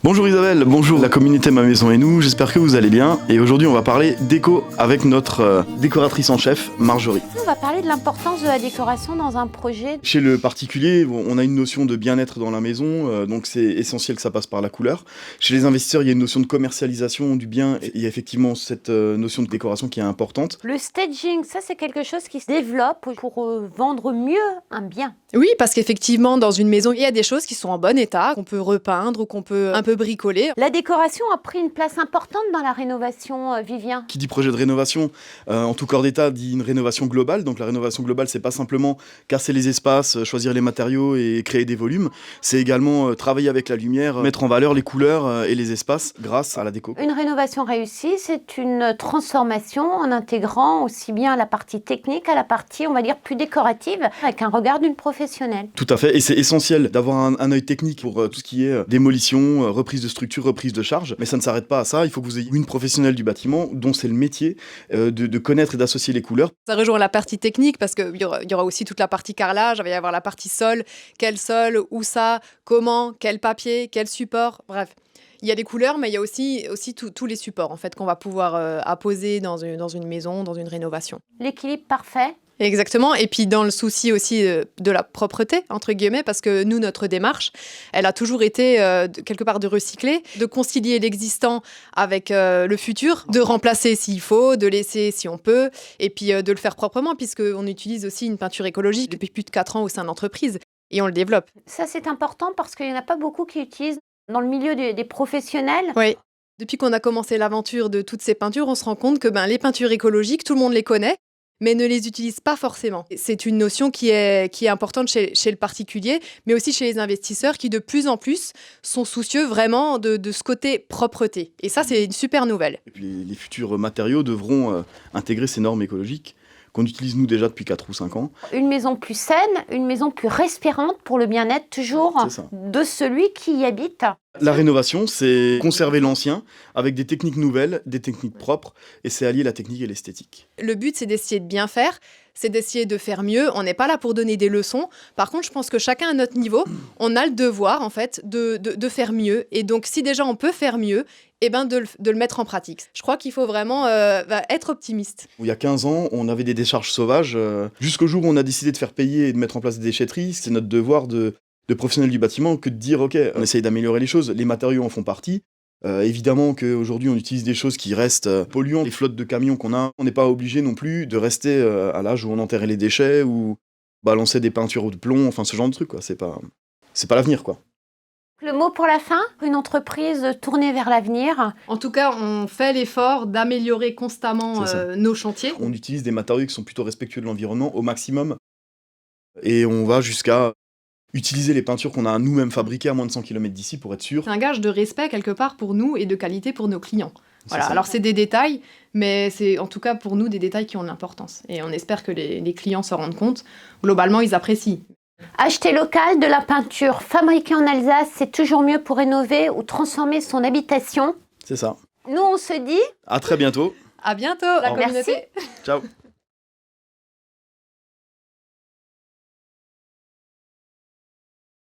Bonjour Isabelle, bonjour la communauté Ma Maison et nous, j'espère que vous allez bien. Et aujourd'hui on va parler déco avec notre décoratrice en chef, Marjorie. On va parler de l'importance de la décoration dans un projet. Chez le particulier, on a une notion de bien-être dans la maison, donc c'est essentiel que ça passe par la couleur. Chez les investisseurs, il y a une notion de commercialisation du bien, et il y a effectivement cette notion de décoration qui est importante. Le staging, ça c'est quelque chose qui se développe pour vendre mieux un bien. Oui, parce qu'effectivement, dans une maison, il y a des choses qui sont en bon état, qu'on peut repeindre ou qu'on peut un peu bricoler. La décoration a pris une place importante dans la rénovation, Vivien. Qui dit projet de rénovation, en tout corps d'état, dit une rénovation globale. Donc la rénovation globale, c'est pas simplement casser les espaces, choisir les matériaux et créer des volumes. C'est également travailler avec la lumière, mettre en valeur les couleurs et les espaces grâce à la déco. Une rénovation réussie, c'est une transformation en intégrant aussi bien la partie technique à la partie, on va dire, plus décorative, avec un regard d'une professionnelle. Tout à fait, et c'est essentiel d'avoir un œil technique pour tout ce qui est démolition, reprise de structure, reprise de charge. Mais ça ne s'arrête pas à ça, il faut que vous ayez une professionnelle du bâtiment dont c'est le métier de connaître et d'associer les couleurs. Ça rejoint la partie technique parce qu'il y aura aussi toute la partie carrelage, il va y avoir la partie sol, quel sol, où ça, comment, quel papier, quel support, bref. Il y a des couleurs, mais il y a aussi tous les supports en fait, qu'on va pouvoir apposer dans une maison, dans une rénovation. L'équilibre parfait. Exactement, et puis dans le souci aussi de la propreté, entre guillemets, parce que nous, notre démarche, elle a toujours été quelque part de recycler, de concilier l'existant avec le futur, de remplacer s'il faut, de laisser si on peut, et puis de le faire proprement, puisqu'on utilise aussi une peinture écologique depuis plus de 4 ans au sein de l'entreprise, et on le développe. Ça c'est important parce qu'il n'y en a pas beaucoup qui utilisent dans le milieu des professionnels. Oui. Depuis qu'on a commencé l'aventure de toutes ces peintures, on se rend compte que les peintures écologiques, tout le monde les connaît, mais ne les utilise pas forcément. C'est une notion qui est importante chez le particulier, mais aussi chez les investisseurs qui de plus en plus sont soucieux vraiment de ce côté propreté. Et ça, c'est une super nouvelle. Et puis les futurs matériaux devront intégrer ces normes écologiques qu'on utilise nous déjà depuis 4 ou 5 ans. Une maison plus saine, une maison plus respirante pour le bien-être toujours de celui qui y habite. La rénovation, c'est conserver l'ancien avec des techniques nouvelles, des techniques propres, et c'est allier la technique et l'esthétique. Le but, c'est d'essayer de bien faire, c'est d'essayer de faire mieux. On n'est pas là pour donner des leçons. Par contre, je pense que chacun à notre niveau, on a le devoir, en fait, de faire mieux. Et donc, si déjà on peut faire mieux, de le mettre en pratique. Je crois qu'il faut vraiment être optimiste. Il y a 15 ans, on avait des décharges sauvages. Jusqu'au jour où on a décidé de faire payer et de mettre en place des déchetteries, c'est notre devoir de professionnels du bâtiment que de dire ok, on essaye d'améliorer les choses, les matériaux en font partie. Évidemment qu'aujourd'hui on utilise des choses qui restent polluantes, les flottes de camions qu'on a, on n'est pas obligé non plus de rester à l'âge où on enterrait les déchets ou balancer des peintures de plomb, enfin ce genre de truc quoi, c'est pas l'avenir quoi. Le mot pour la fin, une entreprise tournée vers l'avenir. En tout cas, on fait l'effort d'améliorer constamment nos chantiers. On utilise des matériaux qui sont plutôt respectueux de l'environnement au maximum et on va jusqu'à utiliser les peintures qu'on a nous-mêmes fabriquées à moins de 100 km d'ici pour être sûr. C'est un gage de respect quelque part pour nous et de qualité pour nos clients. Voilà. Alors c'est des détails, mais c'est en tout cas pour nous des détails qui ont de l'importance. Et on espère que les clients se rendent compte. Globalement, ils apprécient. Acheter local, de la peinture fabriquée en Alsace, c'est toujours mieux pour rénover ou transformer son habitation. C'est ça. Nous, on se dit... À très bientôt. À bientôt, la communauté. Ciao.